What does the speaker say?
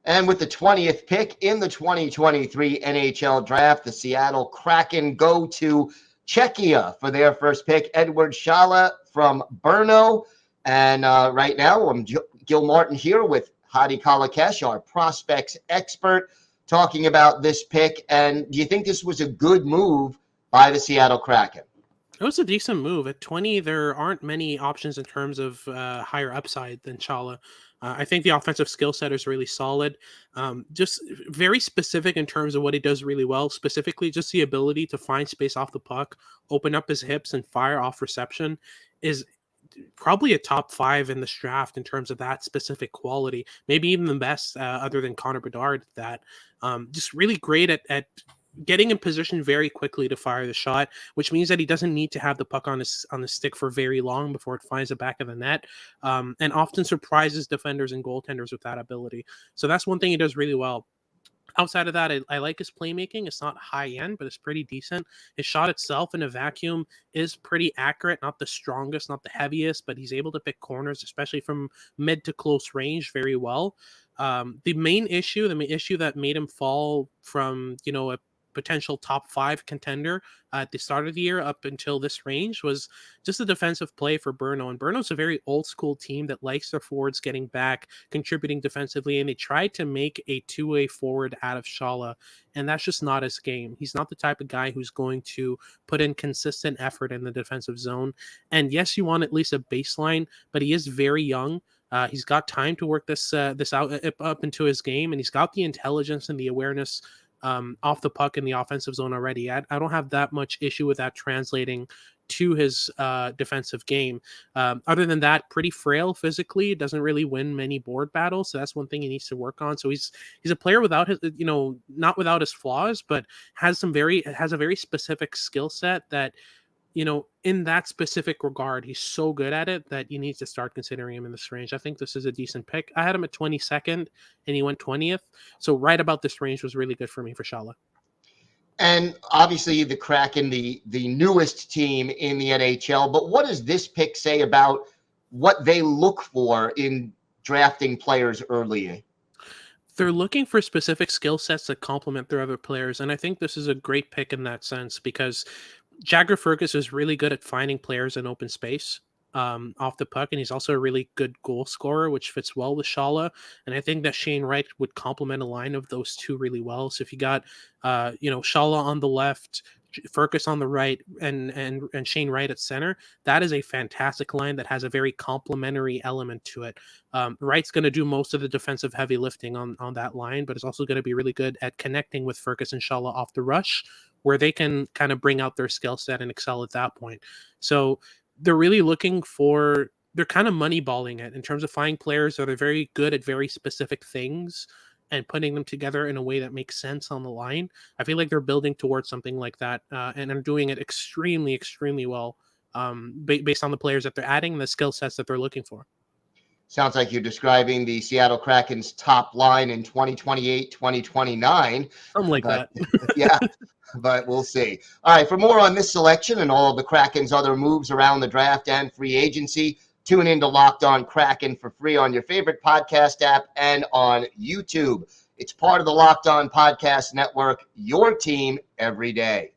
And with the 20th pick in the 2023 NHL Draft, the Seattle Kraken go to Czechia for their first pick. Eduard Sale from Brno. And right now, I'm Gil Martin here with Hadi Kalakeche, our prospects expert, talking about this pick. And do you think this was a good move by the Seattle Kraken? It was a decent move. At 20, there aren't many options in terms of higher upside than Chala. I think the offensive skill set is really solid. Just very specific in terms of what he does really well. Specifically, just the ability to find space off the puck, open up his hips, and fire off reception is probably a top 5 in this draft in terms of that specific quality. Maybe even the best, other than Connor Bedard. That just really great at getting in position very quickly to fire the shot, which means that he doesn't need to have the puck on his stick for very long before it finds the back of the net, and often surprises defenders and goaltenders with that ability. So that's one thing he does really well. Outside of that, I like his playmaking. It's not high end, but it's pretty decent. His shot itself in a vacuum is pretty accurate, not the strongest, not the heaviest, but he's able to pick corners, especially from mid to close range, very well. The main issue that made him fall from, a potential top 5 contender at the start of the year up until this range was just the defensive play for Brno. And Brno's a very old school team that likes their forwards getting back, contributing defensively, and they tried to make a two-way forward out of Shala, and that's just not his game. He's not the type of guy who's going to put in consistent effort in the defensive zone. And yes, you want at least a baseline, but he is very young. He's got time to work this out up into his game, and he's got the intelligence and the awareness off the puck in the offensive zone already. I don't have that much issue with that translating to his defensive game. Other than that, pretty frail physically, doesn't really win many board battles. So that's one thing he needs to work on. So he's a player without his, not without his flaws, but has a very specific skill set that, in that specific regard, he's so good at it that you need to start considering him in this range. I think this is a decent pick. I had him at 22nd and he went 20th. So right about this range was really good for me for Shala. And obviously the Kraken, the newest team in the NHL, but what does this pick say about what they look for in drafting players early? They're looking for specific skill sets that complement their other players. And I think this is a great pick in that sense because Jagger Fergus is really good at finding players in open space off the puck, and he's also a really good goal scorer, which fits well with Shala. And I think that Shane Wright would complement a line of those two really well. So if you got, Shala on the left, Fergus on the right, and Shane Wright at center, that is a fantastic line that has a very complementary element to it. Wright's going to do most of the defensive heavy lifting on that line, but it's also going to be really good at connecting with Fergus and Shala off the rush, where they can kind of bring out their skill set and excel at that point. So they're really they're kind of moneyballing it in terms of finding players that are very good at very specific things and putting them together in a way that makes sense on the line. I feel like they're building towards something like that, and are doing it extremely, extremely well based on the players that they're adding and the skill sets that they're looking for. Sounds like you're describing the Seattle Kraken's top line in 2028, 2029. Something like that. Yeah, but we'll see. All right, for more on this selection and all of the Kraken's other moves around the draft and free agency, tune into Locked On Kraken for free on your favorite podcast app and on YouTube. It's part of the Locked On Podcast Network, your team every day.